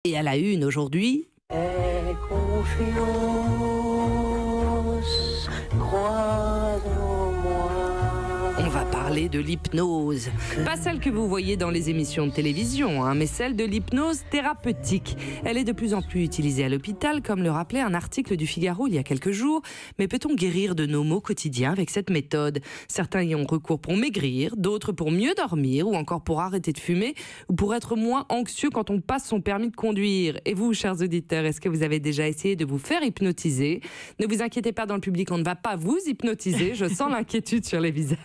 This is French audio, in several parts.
Et à la une aujourd'hui... Et confiance, crois en moi. On va parler de l'hypnose. Pas celle que vous voyez dans les émissions de télévision, mais celle de l'hypnose thérapeutique. Elle est de plus en plus utilisée à l'hôpital, comme le rappelait un article du Figaro il y a quelques jours. Mais peut-on guérir de nos maux quotidiens avec cette méthode ? Certains y ont recours pour maigrir, d'autres pour mieux dormir, ou encore pour arrêter de fumer, ou pour être moins anxieux quand on passe son permis de conduire. Et vous, chers auditeurs, est-ce que vous avez déjà essayé de vous faire hypnotiser ? Ne vous inquiétez pas, dans le public, on ne va pas vous hypnotiser. Je sens l'inquiétude sur les visages.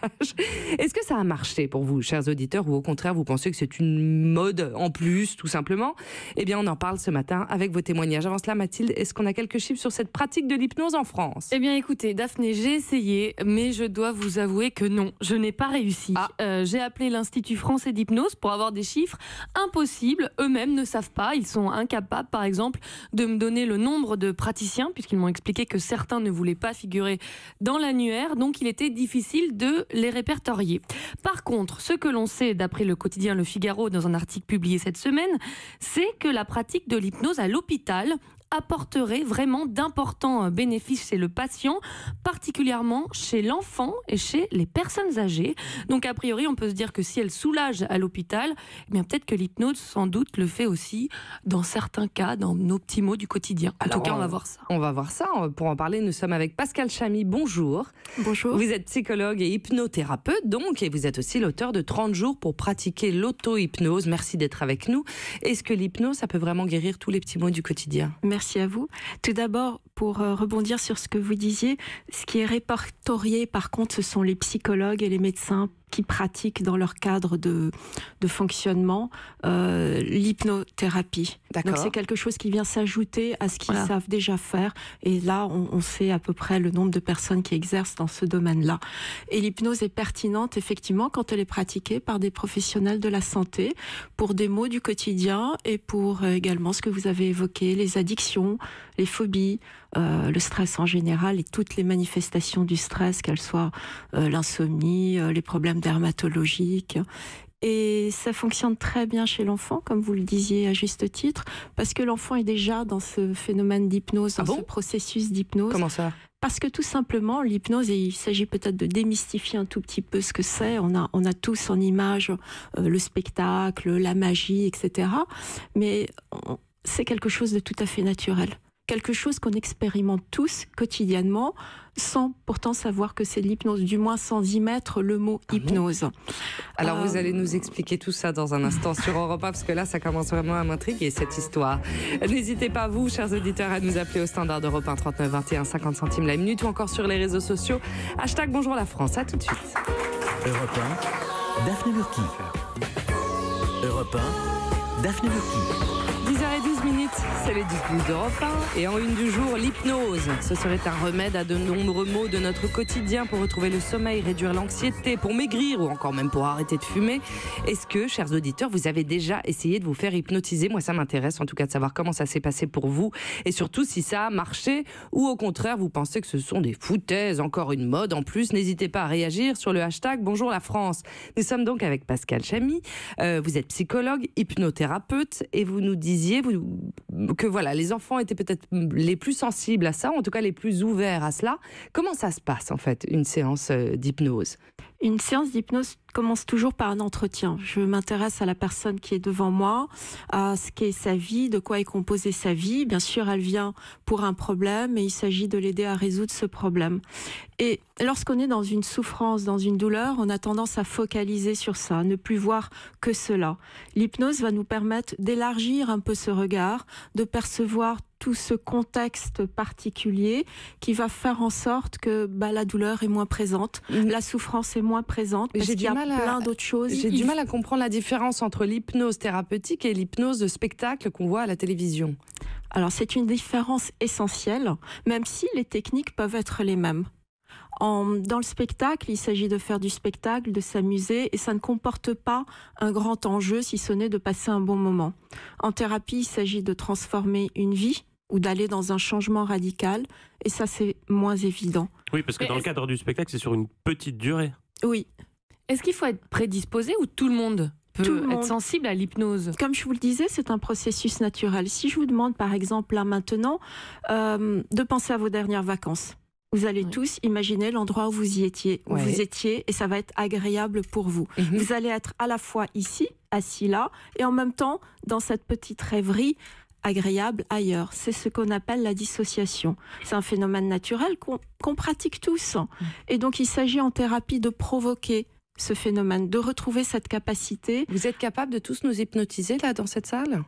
Est-ce que ça a marché pour vous, chers auditeurs, ou au contraire, vous pensez que c'est une mode en plus, tout simplement ? Eh bien, on en parle ce matin avec vos témoignages. Avant cela, Mathilde, est-ce qu'on a quelques chiffres sur cette pratique de l'hypnose en France ? Eh bien, écoutez, Daphné, j'ai essayé, mais je dois vous avouer que non, je n'ai pas réussi. J'ai appelé l'Institut français d'hypnose pour avoir des chiffres impossibles. Eux-mêmes ne savent pas. Ils sont incapables, par exemple, de me donner le nombre de praticiens, puisqu'ils m'ont expliqué que certains ne voulaient pas figurer dans l'annuaire, donc il était difficile de les répertorier. Par contre, ce que l'on sait, d'après le quotidien Le Figaro, dans un article publié cette semaine, c'est que la pratique de l'hypnose à l'hôpital apporterait vraiment d'importants bénéfices chez le patient, particulièrement chez l'enfant et chez les personnes âgées. Donc a priori, on peut se dire que si elle soulage à l'hôpital, eh bien peut-être que l'hypnose, sans doute, le fait aussi dans certains cas, dans nos petits mots du quotidien. En tout cas, on va voir ça. On va voir ça. Pour en parler, nous sommes avec Pascal Chamy. Bonjour. Bonjour. Vous êtes psychologue et hypnothérapeute, donc, et vous êtes aussi l'auteur de 30 jours pour pratiquer l'auto-hypnose. Merci d'être avec nous. Est-ce que l'hypnose, ça peut vraiment guérir tous les petits maux du quotidien ? Merci à vous. Tout d'abord, pour rebondir sur ce que vous disiez, ce qui est répertorié, par contre, ce sont les psychologues et les médecins qui pratiquent dans leur cadre de fonctionnement l'hypnothérapie. Donc c'est quelque chose qui vient s'ajouter à ce qu'ils savent déjà faire. Et là, on sait à peu près le nombre de personnes qui exercent dans ce domaine-là. Et l'hypnose est pertinente, effectivement, quand elle est pratiquée par des professionnels de la santé, pour des maux du quotidien et pour également ce que vous avez évoqué, les addictions, les phobies, le stress en général et toutes les manifestations du stress, qu'elles soient l'insomnie, les problèmes dermatologiques. Et ça fonctionne très bien chez l'enfant, comme vous le disiez à juste titre, parce que l'enfant est déjà dans ce phénomène d'hypnose, dans ce processus d'hypnose. Comment ça ? Parce que tout simplement, l'hypnose, et il s'agit peut-être de démystifier un tout petit peu ce que c'est. On a tous en image le spectacle, la magie, etc. Mais c'est quelque chose de tout à fait naturel. Quelque chose qu'on expérimente tous quotidiennement, sans pourtant savoir que c'est de l'hypnose, du moins sans y mettre le mot hypnose. Alors vous allez nous expliquer tout ça dans un instant sur Europe 1, parce que là ça commence vraiment à m'intriguer cette histoire. N'hésitez pas, vous, chers auditeurs, à nous appeler au standard d'Europe 1 39 21 50 centimes la minute, ou encore sur les réseaux sociaux. #Bonjour la France, à tout de suite. Europe 1, Daphné Burki. Europe 1, Daphné Burki. 10h12, c'est les 10 d'Europe 1. Et en une du jour, l'hypnose. Ce serait un remède à de nombreux maux de notre quotidien pour retrouver le sommeil, réduire l'anxiété, pour maigrir ou encore même pour arrêter de fumer. Est-ce que, chers auditeurs, vous avez déjà essayé de vous faire hypnotiser ? Moi, ça m'intéresse en tout cas de savoir comment ça s'est passé pour vous et surtout si ça a marché ou au contraire, vous pensez que ce sont des foutaises, encore une mode en plus. N'hésitez pas à réagir sur le #Bonjour la France. Nous sommes donc avec Pascal Chamy. Vous êtes psychologue, hypnothérapeute et vous nous disiez que voilà, les enfants étaient peut-être les plus sensibles à ça, en tout cas les plus ouverts à cela. Comment ça se passe en fait, une séance d'hypnose ? Une séance d'hypnose commence toujours par un entretien. Je m'intéresse à la personne qui est devant moi, à ce qu'est sa vie, de quoi est composée sa vie. Bien sûr, elle vient pour un problème et il s'agit de l'aider à résoudre ce problème. Et lorsqu'on est dans une souffrance, dans une douleur, on a tendance à focaliser sur ça, ne plus voir que cela. L'hypnose va nous permettre d'élargir un peu ce regard, de percevoir tout ce contexte particulier qui va faire en sorte que la douleur est moins présente, la souffrance est moins présente, parce qu'il y a plein d'autres choses. J'ai du mal à comprendre la différence entre l'hypnose thérapeutique et l'hypnose de spectacle qu'on voit à la télévision. Alors c'est une différence essentielle, même si les techniques peuvent être les mêmes. Dans le spectacle, il s'agit de faire du spectacle, de s'amuser, et ça ne comporte pas un grand enjeu, si ce n'est de passer un bon moment. En thérapie, il s'agit de transformer une vie ou d'aller dans un changement radical, et ça, c'est moins évident. Oui, parce que dans le cadre du spectacle, c'est sur une petite durée. Oui. Est-ce qu'il faut être prédisposé ou tout le monde peut être sensible à l'hypnose. Comme je vous le disais, c'est un processus naturel. Si je vous demande, par exemple, là maintenant, de penser à vos dernières vacances, vous allez tous imaginer l'endroit où vous y étiez, et ça va être agréable pour vous. Vous allez être à la fois ici, assis là, et en même temps, dans cette petite rêverie, agréable ailleurs. C'est ce qu'on appelle la dissociation. C'est un phénomène naturel qu'on pratique tous. Et donc, il s'agit en thérapie de provoquer ce phénomène, de retrouver cette capacité. Vous êtes capable de tous nous hypnotiser là dans cette salle?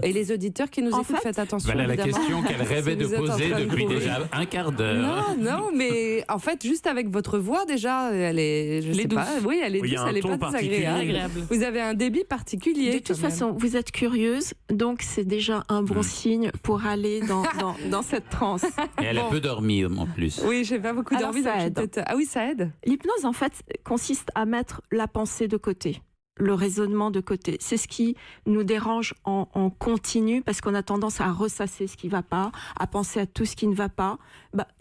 Et les auditeurs qui nous écoutent, faites attention. Voilà la question qu'elle rêvait de poser depuis déjà un quart d'heure. Non, mais en fait, juste avec votre voix, déjà, elle est, je sais pas, oui, elle est douce, elle est pas désagréable. Vous avez un débit particulier. De toute façon, vous êtes curieuse, donc c'est déjà un bon signe pour aller dans cette transe. Et elle a peu dormi en plus. Oui, j'ai pas beaucoup dormi. Ça aide. Ah oui, ça aide. L'hypnose, en fait, consiste à mettre la pensée de côté. Le raisonnement de côté. C'est ce qui nous dérange en continu parce qu'on a tendance à ressasser ce qui ne va pas, à penser à tout ce qui ne va pas.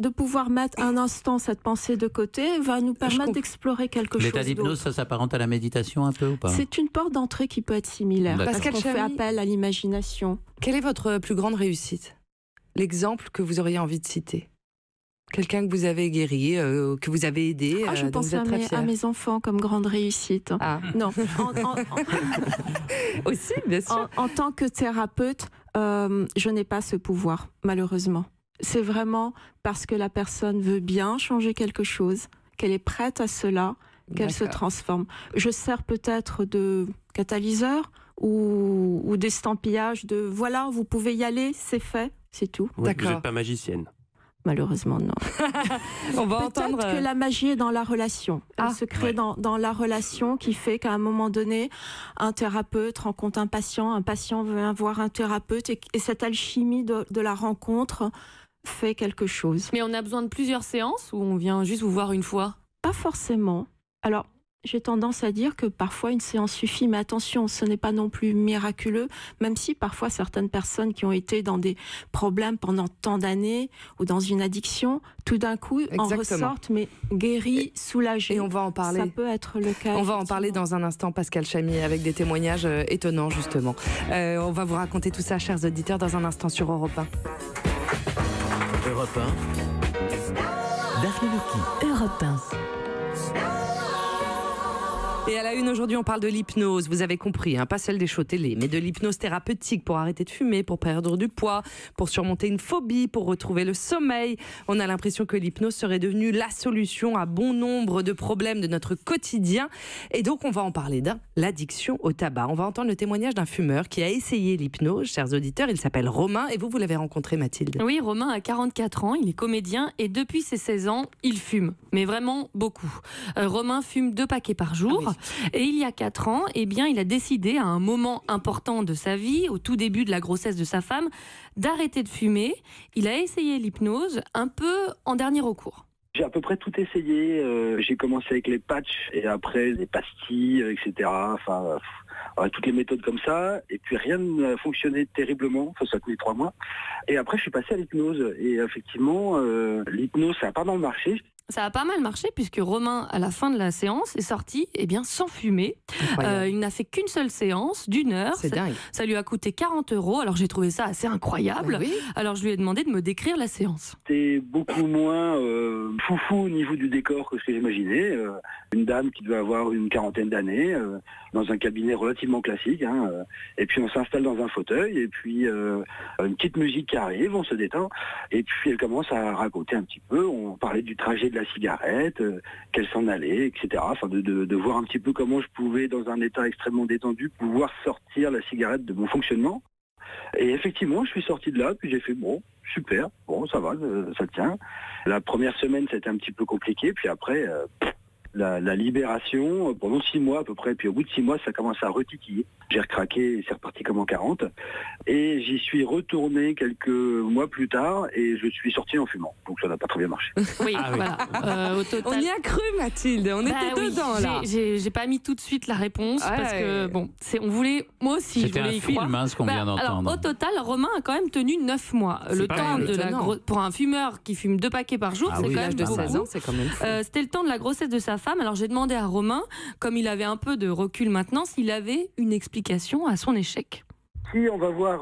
De pouvoir mettre un instant cette pensée de côté va nous permettre d'explorer quelque chose d'autre. L'état d'hypnose, ça s'apparente à la méditation un peu ou pas? C'est une porte d'entrée qui peut être similaire parce qu'on fait appel à l'imagination. Quelle est votre plus grande réussite? L'exemple que vous auriez envie de citer? Quelqu'un que vous avez guéri, que vous avez aidé. Je pense à mes enfants comme grande réussite. Non. Aussi, bien sûr. En tant que thérapeute, je n'ai pas ce pouvoir, malheureusement. C'est vraiment parce que la personne veut bien changer quelque chose, qu'elle est prête à cela, qu'elle se transforme. Je sers peut-être de catalyseur ou d'estampillage de voilà, vous pouvez y aller, c'est fait, c'est tout. Vous n'êtes pas magicienne? Malheureusement, non. On va entendre que la magie est dans la relation. Elle se crée dans la relation qui fait qu'à un moment donné, un thérapeute rencontre un patient veut voir un thérapeute et cette alchimie de la rencontre fait quelque chose. Mais on a besoin de plusieurs séances ou on vient juste vous voir une fois? Pas forcément. Alors, j'ai tendance à dire que parfois une séance suffit, mais attention, ce n'est pas non plus miraculeux, même si parfois certaines personnes qui ont été dans des problèmes pendant tant d'années ou dans une addiction, tout d'un coup en ressortent, mais guéries, soulagées. Et on va en parler. Ça peut être le cas. On va en parler dans un instant, Pascal Chamy, avec des témoignages étonnants, justement. On va vous raconter tout ça, chers auditeurs, dans un instant sur Europe 1. Europe 1, Daphné Burki. Europe 1. Et à la une, aujourd'hui, on parle de l'hypnose. Vous avez compris, pas celle des shows télé, mais de l'hypnose thérapeutique pour arrêter de fumer, pour perdre du poids, pour surmonter une phobie, pour retrouver le sommeil. On a l'impression que l'hypnose serait devenue la solution à bon nombre de problèmes de notre quotidien. Et donc, on va en parler l'addiction au tabac. On va entendre le témoignage d'un fumeur qui a essayé l'hypnose. Chers auditeurs, il s'appelle Romain. Et vous l'avez rencontré, Mathilde? Oui, Romain a 44 ans, il est comédien et depuis ses 16 ans, il fume. Mais vraiment beaucoup. Romain fume 2 paquets par jour. Ah oui. Et il y a 4 ans, il a décidé à un moment important de sa vie, au tout début de la grossesse de sa femme, d'arrêter de fumer. Il a essayé l'hypnose un peu en dernier recours. J'ai à peu près tout essayé. J'ai commencé avec les patchs et après les pastilles, etc. Toutes les méthodes comme ça. Et puis rien n'a fonctionné terriblement. Ça a coûté 3 mois. Et après, je suis passé à l'hypnose. Et effectivement, l'hypnose, ça a pas mal marché. Ça a pas mal marché puisque Romain, à la fin de la séance, est sorti sans fumer. Il n'a fait qu'une seule séance d'1 heure. C'est dingue. Ça lui a coûté 40 €. Alors j'ai trouvé ça assez incroyable. Oui. Alors je lui ai demandé de me décrire la séance. C'était beaucoup moins foufou au niveau du décor que ce que j'imaginais. Une dame qui devait avoir une 40aine d'années, dans un cabinet relativement classique. Et puis on s'installe dans un fauteuil et puis une petite musique qui arrive, on se détend. Et puis elle commence à raconter un petit peu. On parlait du trajet de la cigarette, qu'elle s'en allait, etc. De voir un petit peu comment je pouvais, dans un état extrêmement détendu, pouvoir sortir la cigarette de mon fonctionnement. Et effectivement, je suis sorti de là, puis j'ai fait super, ça va, ça tient. La première semaine, c'était un petit peu compliqué, puis après, la libération, pendant 6 mois à peu près, puis au bout de 6 mois, ça commence à retitiller. J'ai recraqué et c'est reparti comme en 40. Et j'y suis retourné quelques mois plus tard et je suis sorti en fumant. Donc ça n'a pas très bien marché. Oui, voilà. Au total... On y a cru, Mathilde. On était dedans, là. J'ai pas mis tout de suite la réponse parce que, bon, on voulait, moi aussi, c'était je voulais un y film, croire. ce qu'on vient d'entendre. Alors, au total, Romain a quand même tenu 9 mois. Le temps de pour un fumeur qui fume 2 paquets par jour, c'est quand même de 16 ans, beaucoup. c'est quand même fou. C'était le temps de la grossesse de sa femme. Alors, j'ai demandé à Romain, comme il avait un peu de recul maintenant, s'il avait une explication à son échec. Si on va voir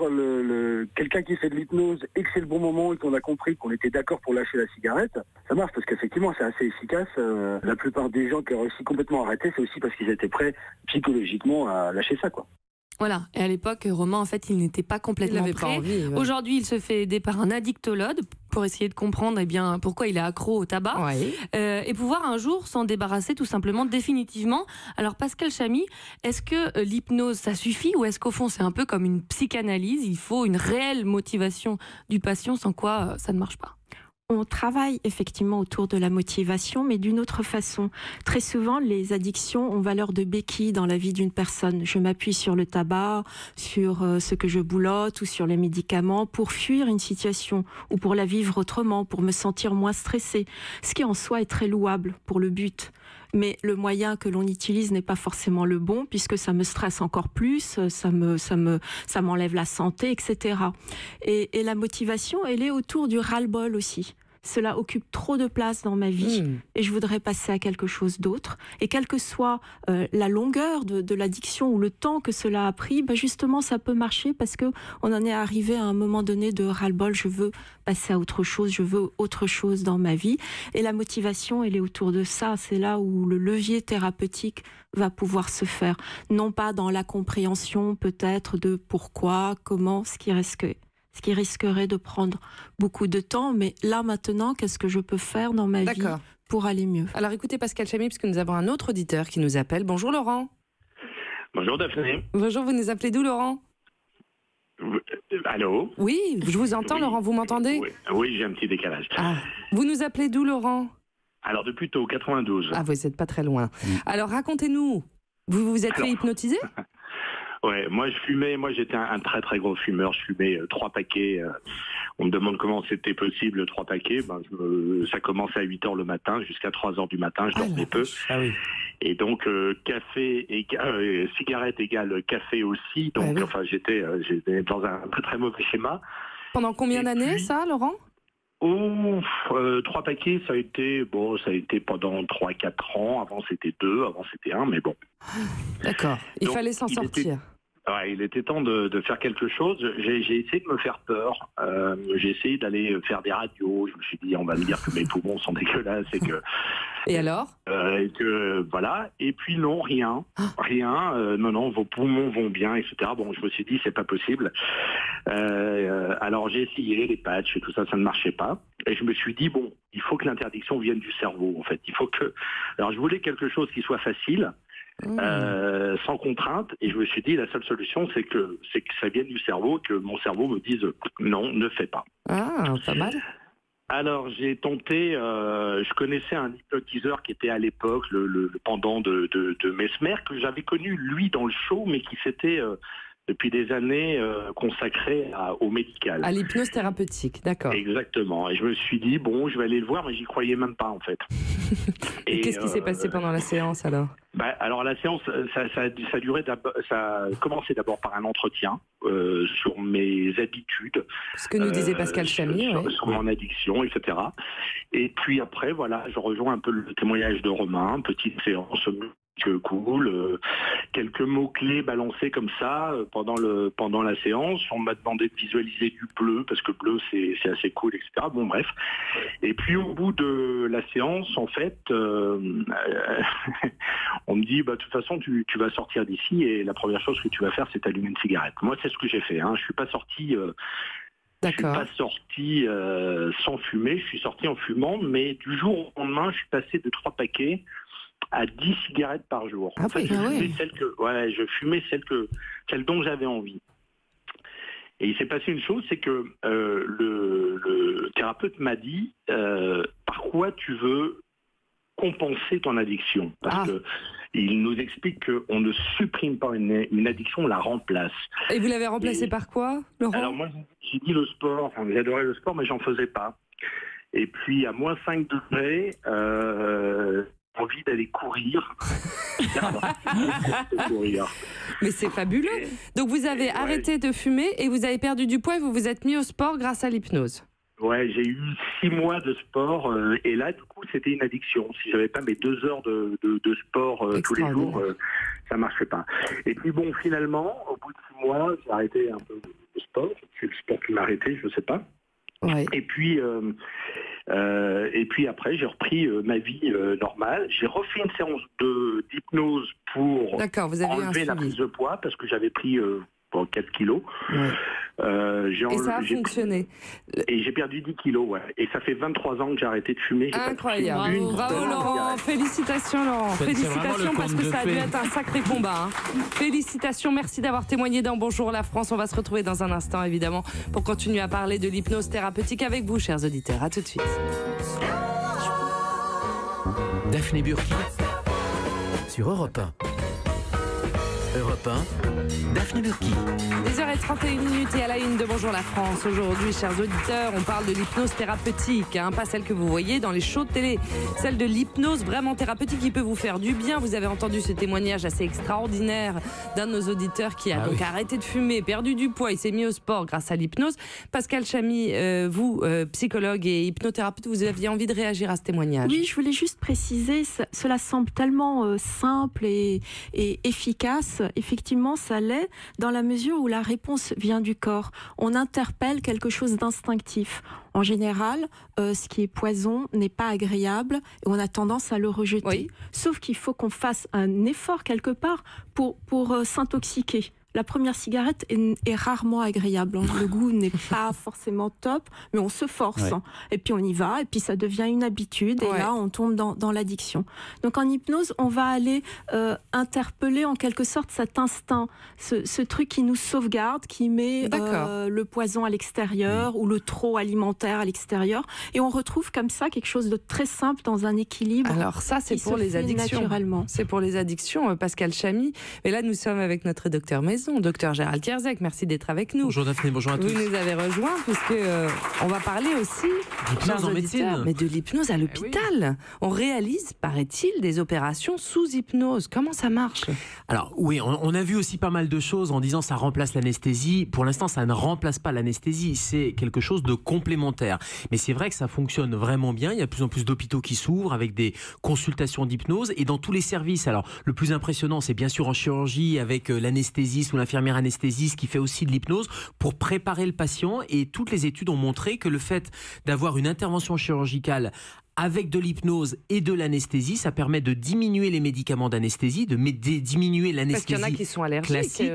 quelqu'un qui fait de l'hypnose et que c'est le bon moment et qu'on a compris qu'on était d'accord pour lâcher la cigarette, ça marche parce qu'effectivement c'est assez efficace. La plupart des gens qui ont réussi complètement à arrêter, c'est aussi parce qu'ils étaient prêts psychologiquement à lâcher ça, quoi. Voilà, et à l'époque, Romain, en fait, il n'était pas complètement prêt. Pas envie, ouais. Aujourd'hui, il se fait aider par un addictologue pour essayer de comprendre pourquoi il est accro au tabac et pouvoir un jour s'en débarrasser tout simplement définitivement. Alors Pascal Chamy, est-ce que l'hypnose, ça suffit ou est-ce qu'au fond, c'est un peu comme une psychanalyse, il faut une réelle motivation du patient sans quoi ça ne marche pas? On travaille effectivement autour de la motivation, mais d'une autre façon. Très souvent, les addictions ont valeur de béquille dans la vie d'une personne. Je m'appuie sur le tabac, sur ce que je boulotte ou sur les médicaments pour fuir une situation ou pour la vivre autrement, pour me sentir moins stressée. Ce qui en soi est très louable pour le but. Mais le moyen que l'on utilise n'est pas forcément le bon puisque ça me stresse encore plus, ça m'enlève la santé, etc. Et la motivation, elle est autour du ras-le-bol aussi. Cela occupe trop de place dans ma vie et je voudrais passer à quelque chose d'autre. Et quelle que soit la longueur de l'addiction ou le temps que cela a pris, justement, ça peut marcher parce qu'on en est arrivé à un moment donné de ras-le-bol. Je veux passer à autre chose, je veux autre chose dans ma vie. Et la motivation, elle est autour de ça. C'est là où le levier thérapeutique va pouvoir se faire. Non pas dans la compréhension peut-être de pourquoi, comment, ce qui risquerait de prendre beaucoup de temps. Mais là, maintenant, qu'est-ce que je peux faire dans ma vie pour aller mieux? Alors écoutez Pascal Chamy, puisque nous avons un autre auditeur qui nous appelle. Bonjour Laurent. Bonjour Daphné. Bonjour, vous nous appelez d'où Laurent? Allô? Oui, je vous entends Laurent, vous m'entendez? Oui, j'ai un petit décalage. Vous nous appelez d'où Laurent? Alors de Puteaux, 92. Vous n'êtes pas très loin. Alors racontez-nous, vous vous êtes fait hypnotiser? Ouais, moi j'étais un très très gros fumeur, je fumais 3 paquets, on me demande comment c'était possible 3 paquets, ça commençait à 8h le matin jusqu'à 3h du matin, je dormais peu. Et donc cigarette égale café aussi, donc j'étais dans un très très mauvais schéma. Pendant combien d'années ça Laurent? 3 paquets, ça a été pendant 3-4 ans, avant c'était 2, avant c'était 1, mais bon. D'accord, il fallait s'en sortir. Il était temps de faire quelque chose. J'ai essayé de me faire peur. J'ai essayé d'aller faire des radios. Je me suis dit, on va me dire que mes poumons sont dégueulasses et que. Et alors voilà. Et puis non, rien. Non, vos poumons vont bien, etc. Bon, je me suis dit, c'est pas possible. Alors j'ai essayé les patchs et tout ça, ça ne marchait pas. Et je me suis dit, bon, il faut que l'interdiction vienne du cerveau, en fait. Il faut que. Alors je voulais quelque chose qui soit facile. Sans contrainte, et je me suis dit la seule solution c'est que ça vienne du cerveau, que mon cerveau me dise non, ne fais pas. Pas mal. Alors j'ai tenté, je connaissais un hypnotiseur qui était à l'époque le pendant de Mesmer, que j'avais connu lui dans le show, mais qui s'était depuis des années consacré au médical. À l'hypnose thérapeutique, d'accord. Exactement. Et je me suis dit, bon, je vais aller le voir, mais j'y croyais même pas, en fait. Et qu'est-ce qui s'est passé pendant la séance, alors? Alors, la séance, ça a commencé d'abord par un entretien sur mes habitudes. Ce que nous disait Pascal Chamy. Sur mon addiction, etc. Et puis après, voilà, je rejoins un peu le témoignage de Romain, petite séance cool, quelques mots-clés balancés comme ça pendant la séance. On m'a demandé de visualiser du bleu, parce que bleu c'est assez cool, etc. Bon, bref. Et puis au bout de la séance, en fait, on me dit, de toute façon, tu vas sortir d'ici et la première chose que tu vas faire, c'est allumer une cigarette. Moi, c'est ce que j'ai fait. Je suis pas sorti... Je suis pas sorti sans fumer, je suis sorti en fumant, mais du jour au lendemain, je suis passé de 3 paquets à 10 cigarettes par jour. En fait, je fumais celle dont j'avais envie. Et il s'est passé une chose, c'est que le thérapeute m'a dit par quoi tu veux compenser ton addiction, parce que Il nous explique qu'on ne supprime pas une addiction, on la remplace. Et vous l'avez remplacé par quoi, Laurent? Alors moi, j'ai dit le sport, enfin j'adorais le sport, mais j'en faisais pas. Et puis à moins 5 degrés, envie d'aller courir. Mais c'est fabuleux. Donc vous avez arrêté de fumer et vous avez perdu du poids et vous vous êtes mis au sport grâce à l'hypnose. Ouais, j'ai eu 6 mois de sport et là, du coup, c'était une addiction. Si j'avais pas mes 2 heures de sport tous les jours, ça marchait pas. Et puis bon, finalement, au bout de 6 mois, j'ai arrêté un peu le sport. C'est le sport qui m'a arrêté, je sais pas. Ouais. Et puis après, j'ai repris ma vie normale. J'ai refait une séance d'hypnose pour enlever la prise de poids parce que j'avais pris 4 kilos. Ouais. Et ça a fonctionné. Et j'ai perdu 10 kilos, ouais. Et ça fait 23 ans que j'ai arrêté de fumer. Incroyable. Bravo Laurent. Félicitations Laurent. Félicitations parce que ça a dû être un sacré combat. Félicitations. Merci d'avoir témoigné dans Bonjour la France. On va se retrouver dans un instant évidemment pour continuer à parler de l'hypnose thérapeutique avec vous, chers auditeurs. À tout de suite. Daphné Burki sur Europe 1. Europe 1, Daphné Burki. 10h31 et à la une de Bonjour la France. Aujourd'hui, chers auditeurs, on parle de l'hypnose thérapeutique, pas celle que vous voyez dans les shows de télé. Celle de l'hypnose vraiment thérapeutique qui peut vous faire du bien. Vous avez entendu ce témoignage assez extraordinaire d'un de nos auditeurs qui a arrêté de fumer, perdu du poids, il s'est mis au sport grâce à l'hypnose. Pascal Chamy, vous, psychologue et hypnothérapeute, vous aviez envie de réagir à ce témoignage? Oui, je voulais juste préciser, cela semble tellement simple et efficace. Effectivement, ça l'est dans la mesure où la réponse vient du corps. On interpelle quelque chose d'instinctif. En général, ce qui est poison n'est pas agréable et on a tendance à le rejeter. Oui. Sauf qu'il faut qu'on fasse un effort quelque part pour s'intoxiquer. La première cigarette est rarement agréable. Le goût n'est pas forcément top, mais on se force. Ouais. Et puis on y va, et puis ça devient une habitude, et là on tombe dans l'addiction. Donc en hypnose, on va aller interpeller en quelque sorte cet instinct, ce truc qui nous sauvegarde, qui met le poison à l'extérieur ou le trop alimentaire à l'extérieur, et on retrouve comme ça quelque chose de très simple dans un équilibre. Alors ça, c'est pour les addictions. Naturellement. C'est pour les addictions, Pascal Chamy. Et là, nous sommes avec notre docteur Maison. Docteur Gérald Kierzek, merci d'être avec nous. Bonjour Daphné, bonjour à tous. Vous nous avez rejoints puisque on va parler aussi d'hypnose en médecine, mais de l'hypnose à l'hôpital. On réalise, paraît-il, des opérations sous hypnose. Comment ça marche? Alors oui, on a vu aussi pas mal de choses en disant ça remplace l'anesthésie. Pour l'instant, ça ne remplace pas l'anesthésie, c'est quelque chose de complémentaire. Mais c'est vrai que ça fonctionne vraiment bien. Il y a de plus en plus d'hôpitaux qui s'ouvrent avec des consultations d'hypnose et dans tous les services. Alors le plus impressionnant, c'est bien sûr en chirurgie avec l'anesthésiste ou l'infirmière anesthésiste qui fait aussi de l'hypnose pour préparer le patient, et toutes les études ont montré que le fait d'avoir une intervention chirurgicale avec de l'hypnose et de l'anesthésie, ça permet de diminuer les médicaments d'anesthésie, de diminuer l'anesthésie. Parce qu'il y en a qui sont allergiques.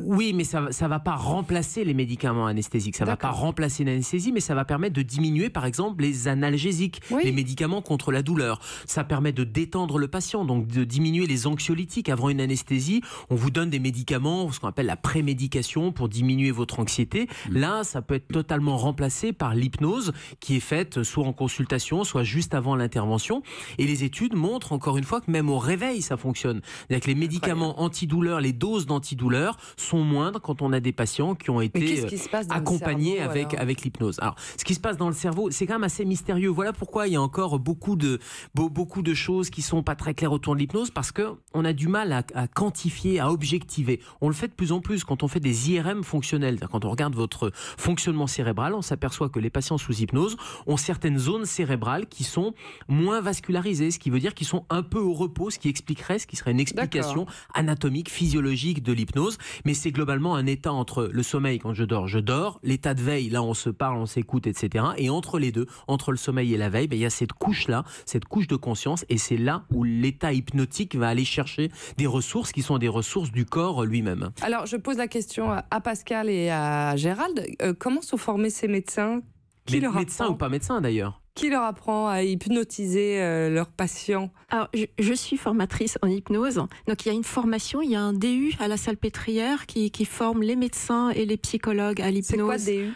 Oui, mais ça va pas remplacer les médicaments anesthésiques. Ça va pas remplacer l'anesthésie, mais ça va permettre de diminuer, par exemple, les analgésiques, les médicaments contre la douleur. Ça permet de détendre le patient, donc de diminuer les anxiolytiques. Avant une anesthésie, on vous donne des médicaments, ce qu'on appelle la prémédication, pour diminuer votre anxiété. Là, ça peut être totalement remplacé par l'hypnose, qui est faite soit en consultation, soit juste avant l'intervention. Et les études montrent encore une fois que même au réveil, ça fonctionne. C'est-à-dire que les médicaments antidouleurs, les doses d'antidouleurs sont moindres quand on a des patients qui ont été accompagnés avec l'hypnose. Alors, ce qui se passe dans le cerveau, c'est quand même assez mystérieux. Voilà pourquoi il y a encore beaucoup de choses qui sont pas très claires autour de l'hypnose, parce que on a du mal à quantifier, à objectiver. On le fait de plus en plus quand on fait des IRM fonctionnels. Quand on regarde votre fonctionnement cérébral, on s'aperçoit que les patients sous hypnose ont certaines zones cérébrales qui sont moins vascularisées, ce qui veut dire qu'ils sont un peu au repos, ce qui serait une explication anatomique, physiologique de l'hypnose. Mais c'est globalement un état entre le sommeil, quand je dors, l'état de veille, là on se parle, on s'écoute, etc. Et entre les deux, entre le sommeil et la veille, il y a cette couche-là, cette couche de conscience, et c'est là où l'état hypnotique va aller chercher des ressources qui sont des ressources du corps lui-même. Alors je pose la question à Pascal et à Gérald, comment sont formés ces médecins? Médecins ou pas médecins d'ailleurs? Qui leur apprend à hypnotiser leurs patients? Alors, je suis formatrice en hypnose. Donc, il y a une formation, il y a un DU à la Salpêtrière qui forme les médecins et les psychologues à l'hypnose. C'est quoi DU?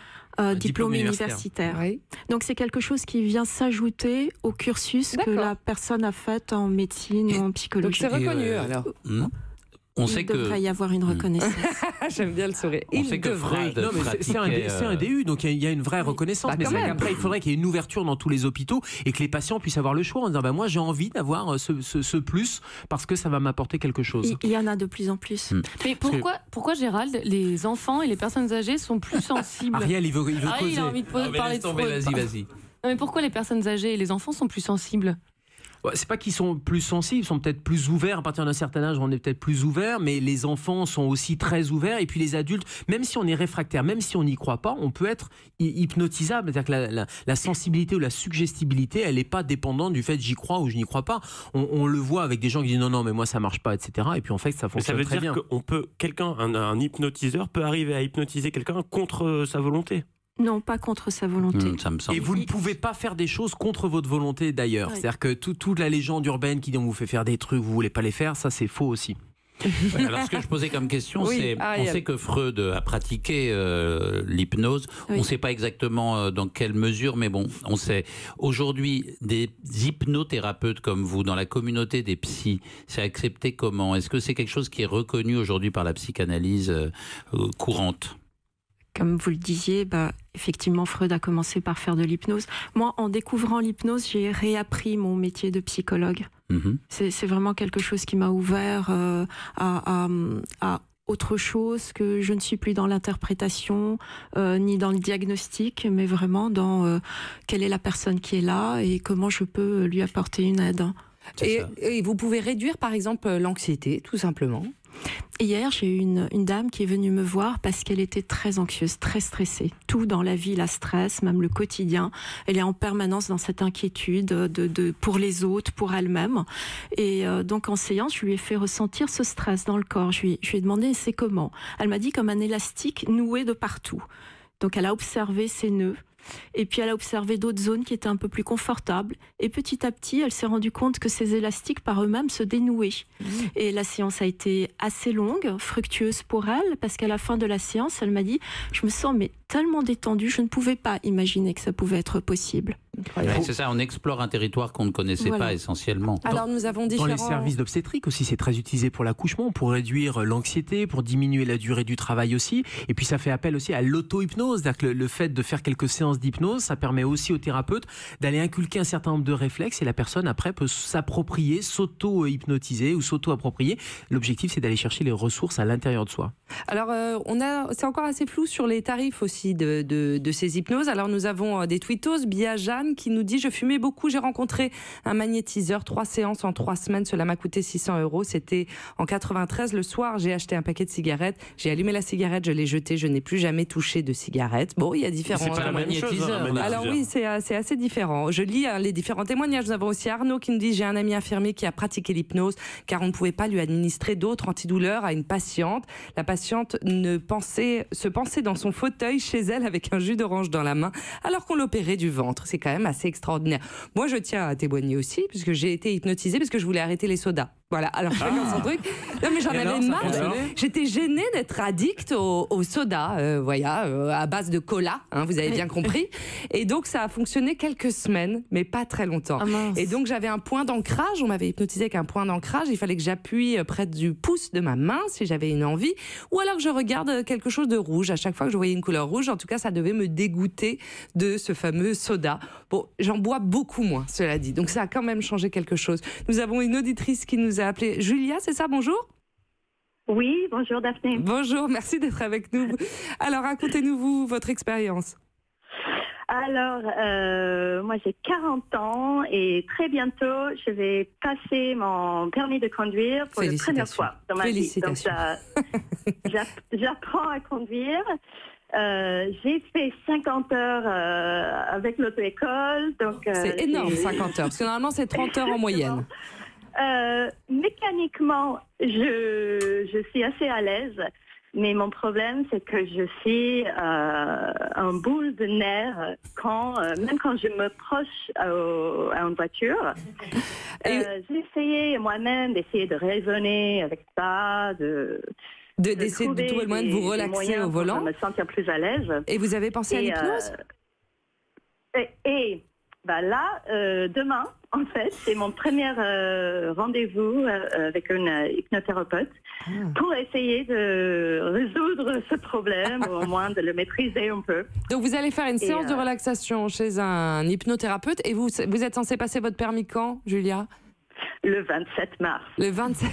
diplôme universitaire. Oui. Donc c'est quelque chose qui vient s'ajouter au cursus que la personne a fait en médecine ou en psychologie. Donc c'est reconnu alors. Il devrait y avoir une reconnaissance. J'aime bien le sourire. On sait que Freud c'est un DU, donc il y a une vraie reconnaissance. Mais après, il faudrait qu'il y ait une ouverture dans tous les hôpitaux et que les patients puissent avoir le choix en disant moi j'ai envie d'avoir ce plus parce que ça va m'apporter quelque chose. Il y en a de plus en plus. Mais pourquoi Gérald, les enfants et les personnes âgées sont plus sensibles? Ariel, il veut causer. Il a envie de parler de Freud. Vas-y. Non, mais pourquoi les personnes âgées et les enfants sont plus sensibles? C'est pas qu'ils sont plus sensibles, ils sont peut-être plus ouverts. À partir d'un certain âge, on est peut-être plus ouverts, mais les enfants sont aussi très ouverts. Et puis les adultes, même si on est réfractaire, même si on n'y croit pas, on peut être hypnotisable. C'est-à-dire que la sensibilité ou la suggestibilité, elle n'est pas dépendante du fait j'y crois ou je n'y crois pas. On le voit avec des gens qui disent non, mais moi ça marche pas, etc. Et puis en fait, ça fonctionne très bien. Ça veut dire qu'un hypnotiseur peut arriver à hypnotiser quelqu'un contre sa volonté. Non, pas contre sa volonté. Ça me semble. Et vous ne pouvez pas faire des choses contre votre volonté d'ailleurs. Ouais. C'est-à-dire que toute la légende urbaine qui dit on vous fait faire des trucs, vous ne voulez pas les faire, ça c'est faux aussi. Alors ce que je posais comme question, c'est on sait que Freud a pratiqué l'hypnose. On ne sait pas exactement dans quelle mesure, mais bon, on sait. Aujourd'hui, des hypnothérapeutes comme vous, dans la communauté des psys, c'est accepté comment? Est-ce que c'est quelque chose qui est reconnu aujourd'hui par la psychanalyse courante? Comme vous le disiez, effectivement, Freud a commencé par faire de l'hypnose. Moi, en découvrant l'hypnose, j'ai réappris mon métier de psychologue. C'est vraiment quelque chose qui m'a ouvert à autre chose, que je ne suis plus dans l'interprétation, ni dans le diagnostic, mais vraiment dans quelle est la personne qui est là et comment je peux lui apporter une aide. Et vous pouvez réduire, par exemple, l'anxiété, tout simplement. Hier, j'ai eu une dame qui est venue me voir parce qu'elle était très anxieuse, très stressée. Tout dans la vie la stresse, même le quotidien. Elle est en permanence dans cette inquiétude pour les autres, pour elle-même. Et donc en séance, je lui ai fait ressentir ce stress dans le corps. Je lui ai demandé c'est comment. Elle m'a dit comme un élastique noué de partout. Donc elle a observé ses nœuds. Et puis elle a observé d'autres zones qui étaient un peu plus confortables. Et petit à petit, elle s'est rendue compte que ces élastiques par eux-mêmes se dénouaient. Et la séance a été assez longue, fructueuse pour elle, parce qu'à la fin de la séance, elle m'a dit « Je me sens tellement détendue, je ne pouvais pas imaginer que ça pouvait être possible. » C'est ça, on explore un territoire qu'on ne connaissait pas essentiellement. Alors nous avons Dans les services d'obstétrique aussi, c'est très utilisé pour l'accouchement, pour réduire l'anxiété, pour diminuer la durée du travail aussi. Et puis ça fait appel aussi à l'auto-hypnose, c'est-à-dire que le fait de faire quelques séances d'hypnose, ça permet aussi au thérapeute d'aller inculquer un certain nombre de réflexes et la personne après peut s'approprier, s'auto-hypnotiser ou s'auto-approprier. L'objectif, c'est d'aller chercher les ressources à l'intérieur de soi. Alors c'est encore assez flou sur les tarifs aussi de ces hypnoses. Alors nous avons des tweetos, Bia Jeanne qui nous dit « Je fumais beaucoup, j'ai rencontré un magnétiseur, 3 séances en 3 semaines, cela m'a coûté 600 €. C'était en 93, le soir, j'ai acheté un paquet de cigarettes, j'ai allumé la cigarette, je l'ai jetée, je n'ai plus jamais touché de cigarette. » Bon, il y a différents... C'est pas un magnétiseur. Alors oui, c'est assez différent. Je lis les différents témoignages. Nous avons aussi Arnaud qui nous dit « J'ai un ami infirmier qui a pratiqué l'hypnose car on ne pouvait pas lui administrer d'autres antidouleurs à une patiente. La patiente se pensait dans son fauteuil chez elle avec un jus d'orange dans la main alors qu'on l'opérait du ventre. » C'est quand même assez extraordinaire. Moi, je tiens à témoigner aussi puisque j'ai été hypnotisée parce que je voulais arrêter les sodas. Voilà, alors chacun son truc. Non mais j'en avais marre. J'étais gênée d'être addict au soda, à base de cola, vous avez bien compris. Et donc ça a fonctionné quelques semaines, mais pas très longtemps. Et donc j'avais un point d'ancrage, on m'avait hypnotisé avec un point d'ancrage, il fallait que j'appuie près du pouce de ma main si j'avais une envie, ou alors que je regarde quelque chose de rouge. À chaque fois que je voyais une couleur rouge, en tout cas ça devait me dégoûter de ce fameux soda. Bon, j'en bois beaucoup moins, cela dit. Donc ça a quand même changé quelque chose. Nous avons une auditrice qui nous a appelé. Julia, c'est ça, bonjour? Oui, bonjour Daphné. Bonjour, merci d'être avec nous. Alors, racontez-nous votre expérience. Alors, moi j'ai 40 ans et très bientôt je vais passer mon permis de conduire pour la première fois dans ma vie. Donc j'apprends à conduire. J'ai fait 50 heures avec l'auto-école. C'est énorme, 50 heures, parce que normalement c'est 30 heures en moyenne. Mécaniquement, je suis assez à l'aise, mais mon problème, c'est que je suis un boule de nerfs même quand je me proche à une voiture. J'ai essayé moi-même d'essayer de raisonner avec ça, d'essayer de tout le moins de vous relaxer au volant. Pour me sentir plus à l'aise. Et vous avez pensé à l'hypnose? Là, demain, en fait, c'est mon premier rendez-vous avec une hypnothérapeute pour essayer de résoudre ce problème ou au moins de le maîtriser un peu. Donc vous allez faire une séance de relaxation chez un hypnothérapeute et vous êtes censé passer votre permis quand, Julia? Le 27 mars. Le 27.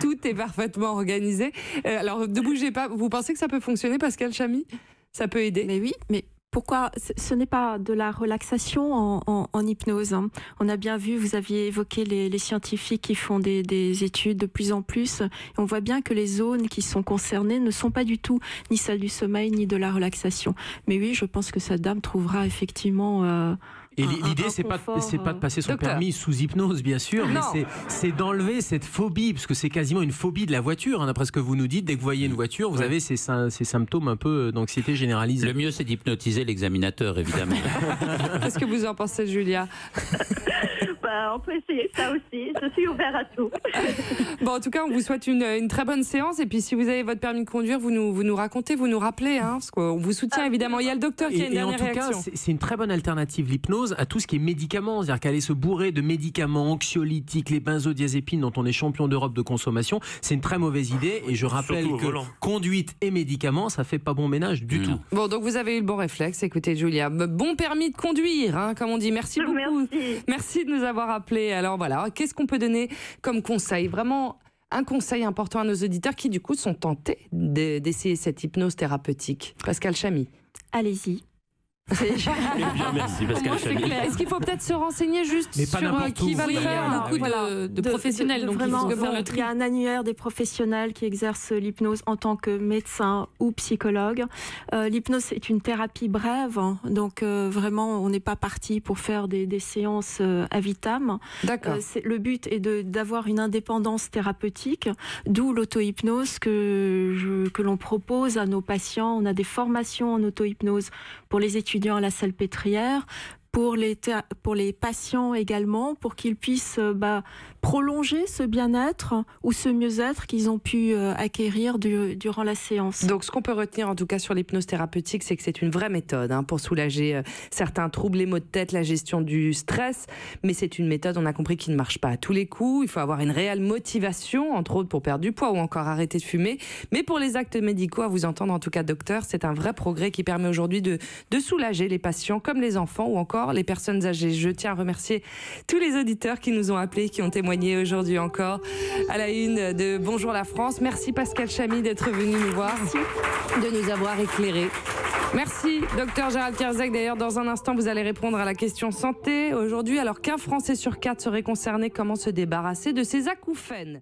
Tout est parfaitement organisé. Alors ne bougez pas. Vous pensez que ça peut fonctionner, Pascal Chamy? Ça peut aider? Mais oui, mais pourquoi ce n'est pas de la relaxation en hypnose, hein. On a bien vu, vous aviez évoqué les scientifiques qui font des études de plus en plus. On voit bien que les zones qui sont concernées ne sont pas du tout ni celles du sommeil ni de la relaxation. Mais oui, je pense que cette dame trouvera effectivement... Et l'idée, c'est pas de passer son permis sous hypnose, bien sûr, mais c'est d'enlever cette phobie, parce que c'est quasiment une phobie de la voiture, hein, d'après ce que vous nous dites. Dès que vous voyez une voiture, vous avez ces symptômes un peu d'anxiété généralisée. Le mieux, c'est d'hypnotiser l'examinateur, évidemment. Qu'est-ce que vous en pensez, Julia? On peut essayer ça aussi. Je suis ouvert à tout. Bon, en tout cas, on vous souhaite une très bonne séance. Et puis, si vous avez votre permis de conduire, vous nous racontez, vous nous rappelez, hein, parce qu'on vous soutient évidemment. Il y a le docteur qui a une dernière réaction. En tout cas, c'est une très bonne alternative, l'hypnose, à tout ce qui est médicaments. C'est-à-dire qu'aller se bourrer de médicaments anxiolytiques, les benzodiazépines dont on est champion d'Europe de consommation, c'est une très mauvaise idée. Et je rappelle que conduite et médicaments, ça fait pas bon ménage du tout. Bon, donc vous avez eu le bon réflexe. Écoutez, Julia, bon permis de conduire, hein, comme on dit. Merci beaucoup. Merci de nous avoir appelés. Alors voilà, qu'est-ce qu'on peut donner comme conseil? Vraiment un conseil important à nos auditeurs qui du coup sont tentés d'essayer cette hypnose thérapeutique. Pascal Chamy. Allez-y. Merci Pascal Chamy. Est-ce qu'il faut peut-être se renseigner juste sur qui va le faire? Beaucoup de professionnels. Donc vraiment, il y a un annuaire des professionnels qui exercent l'hypnose en tant que médecin ou psychologue. L'hypnose est une thérapie brève, hein, donc vraiment on n'est pas parti pour faire des séances ad vitam. D'accord. Le but est d'avoir une indépendance thérapeutique, d'où l'auto-hypnose que l'on propose à nos patients. On a des formations en auto-hypnose pour les étudiants à la Salpêtrière, pour les patients également, pour qu'ils puissent prolonger ce bien-être ou ce mieux-être qu'ils ont pu acquérir durant la séance. Donc ce qu'on peut retenir en tout cas sur l'hypnose thérapeutique, c'est que c'est une vraie méthode pour soulager certains troubles, les maux de tête, la gestion du stress, mais c'est une méthode, on a compris, qui ne marche pas à tous les coups. Il faut avoir une réelle motivation, entre autres pour perdre du poids ou encore arrêter de fumer. Mais pour les actes médicaux, à vous entendre en tout cas docteur, c'est un vrai progrès qui permet aujourd'hui de soulager les patients comme les enfants ou encore les personnes âgées. Je tiens à remercier tous les auditeurs qui nous ont appelés, qui ont témoigné aujourd'hui encore à la une de Bonjour la France. Merci Pascal Chamy d'être venu nous voir, de nous avoir éclairés. Merci docteur Gérald Kierzek. D'ailleurs, dans un instant, vous allez répondre à la question santé aujourd'hui. Alors qu'un Français sur 4 serait concerné, comment se débarrasser de ces acouphènes?